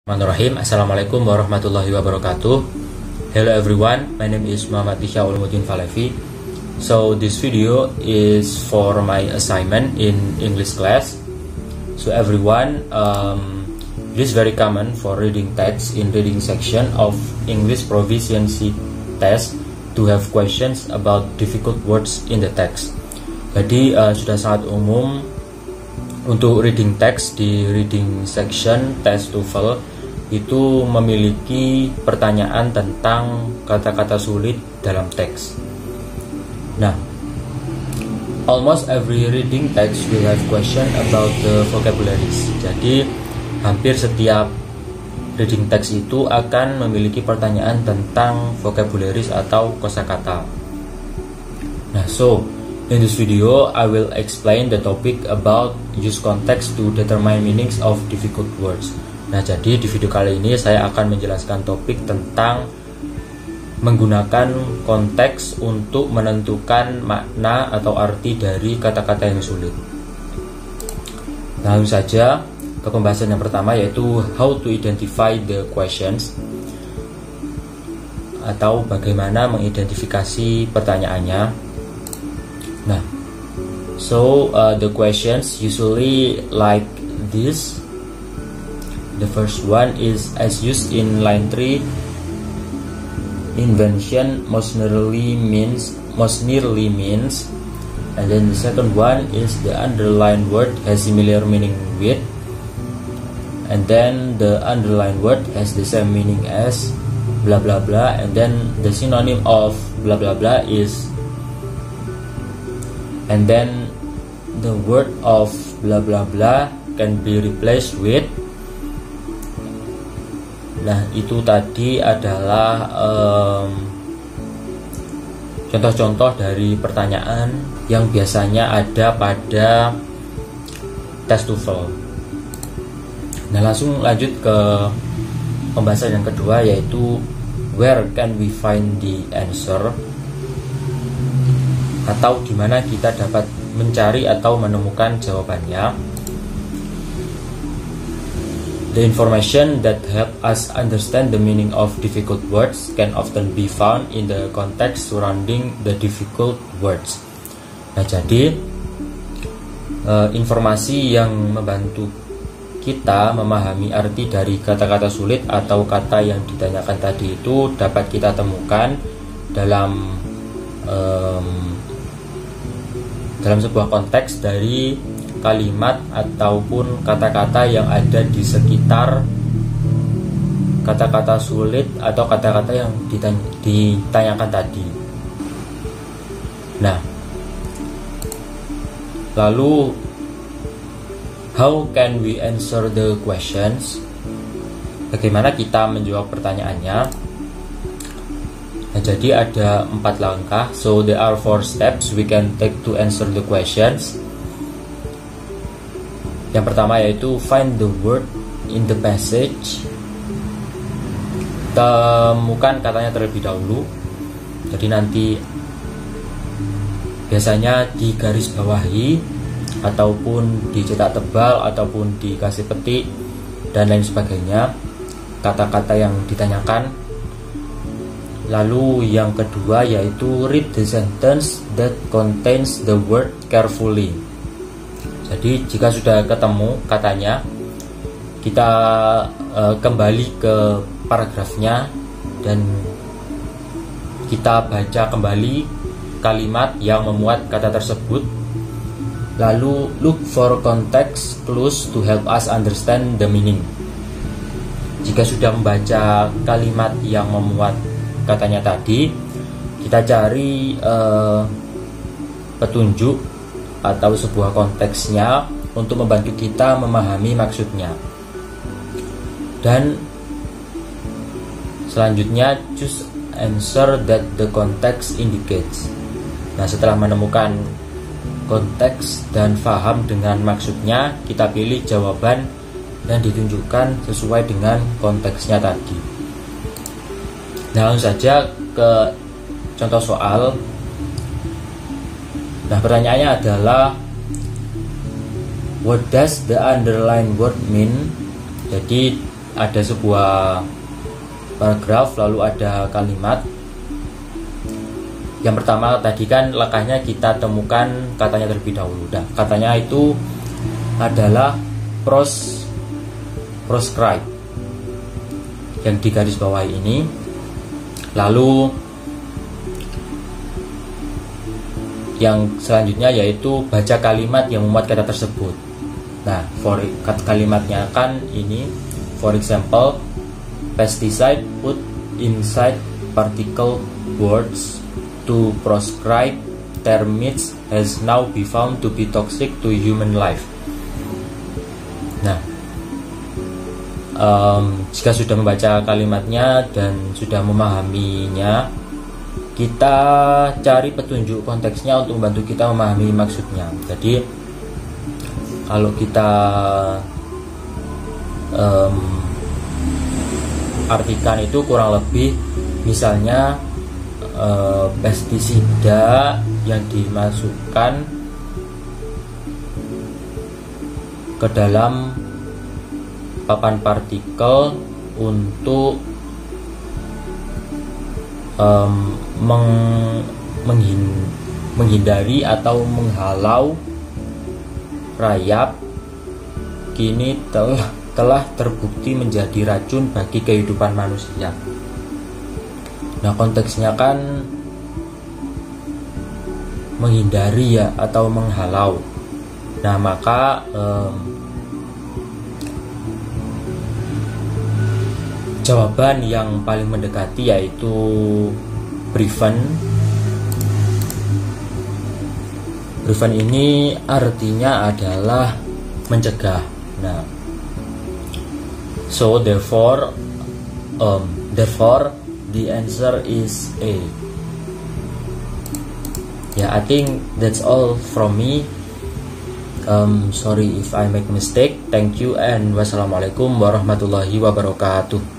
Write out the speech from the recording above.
Bismillahirrahmanirrahim. Assalamualaikum warahmatullahi wabarakatuh. Hello everyone, my name is Muhammad Isya Ulumuddin Falevi. So this video is for my assignment in English class. So everyone, it is very common for reading text in reading section of English proficiency test to have questions about difficult words in the text. Jadi sudah sangat umum untuk reading text di reading section test TOEFL itu memiliki pertanyaan tentang kata-kata sulit dalam teks. Nah, almost every reading text will have question about the vocabularies. Jadi, hampir setiap reading text itu akan memiliki pertanyaan tentang vocabularies atau kosakata. Nah, so in this video, I will explain the topic about use context to determine meanings of difficult words. Nah, jadi di video kali ini saya akan menjelaskan topik tentang menggunakan konteks untuk menentukan makna atau arti dari kata-kata yang sulit. Langsung saja ke pembahasan yang pertama, yaitu how to identify the questions, atau bagaimana mengidentifikasi pertanyaannya. Nah, so the questions usually like this. The first one is as used in line 3. Invention most nearly means, and then the second one is the underlined word has similar meaning with, and then the underlined word has the same meaning as blah blah blah, and then the synonym of blah blah blah is, and then the word of blah blah blah can be replaced with. Nah, itu tadi adalah contoh-contoh dari pertanyaan yang biasanya ada pada tes TOEFL. Nah, langsung lanjut ke pembahasan yang kedua, yaitu where can we find the answer, atau di mana kita dapat mencari atau menemukan jawabannya. The information that help us understand the meaning of difficult words can often be found in the context surrounding the difficult words. Nah, jadi informasi yang membantu kita memahami arti dari kata-kata sulit atau kata yang ditanyakan tadi itu dapat kita temukan dalam sebuah konteks dari kalimat ataupun kata-kata yang ada di sekitar kata-kata sulit atau kata-kata yang ditanyakan tadi. Nah, lalu how can we answer the questions? Bagaimana kita menjawab pertanyaannya? Nah, jadi ada 4 langkah. So there are 4 steps we can take to answer the questions. Yang pertama yaitu find the word in the passage. Temukan katanya terlebih dahulu. Jadi nanti biasanya di garis bawahi ataupun dicetak tebal ataupun dikasih petik dan lain sebagainya kata-kata yang ditanyakan. Lalu yang kedua yaitu read the sentence that contains the word carefully. Jadi jika sudah ketemu katanya, kita kembali ke paragrafnya dan kita baca kembali kalimat yang memuat kata tersebut. Lalu look for context clues to help us understand the meaning. Jika sudah membaca kalimat yang memuat katanya tadi, kita cari petunjuk atau sebuah konteksnya untuk membantu kita memahami maksudnya. Dan selanjutnya choose answer that the context indicates. Nah, setelah menemukan konteks dan paham dengan maksudnya, kita pilih jawaban dan ditunjukkan sesuai dengan konteksnya tadi. Nah, langsung saja ke contoh soal. Nah, pertanyaannya adalah what does the underlined word mean? Jadi ada sebuah paragraf, lalu ada kalimat. Yang pertama tadi kan langkahnya kita temukan katanya terlebih dahulu. Nah, katanya itu adalah proscribe yang di garis bawah ini. Lalu yang selanjutnya yaitu baca kalimat yang memuat kata tersebut. Nah, kalimatnya kan ini, for example, pesticide put inside particle words to proscribe termites has now been found to be toxic to human life. Nah, jika sudah membaca kalimatnya dan sudah memahaminya, kita cari petunjuk konteksnya untuk membantu kita memahami maksudnya. Jadi kalau kita artikan itu kurang lebih, misalnya pestisida yang dimasukkan ke dalam papan partikel untuk menghindari atau menghalau rayap, kini telah terbukti menjadi racun bagi kehidupan manusia. Nah, konteksnya kan menghindari ya, atau menghalau. Nah, maka jawaban yang paling mendekati yaitu prevent. Prevent ini artinya adalah mencegah. Nah, so therefore the answer is A. Yeah, I think that's all from me. Sorry if I make mistake. Thank you and wassalamualaikum warahmatullahi wabarakatuh.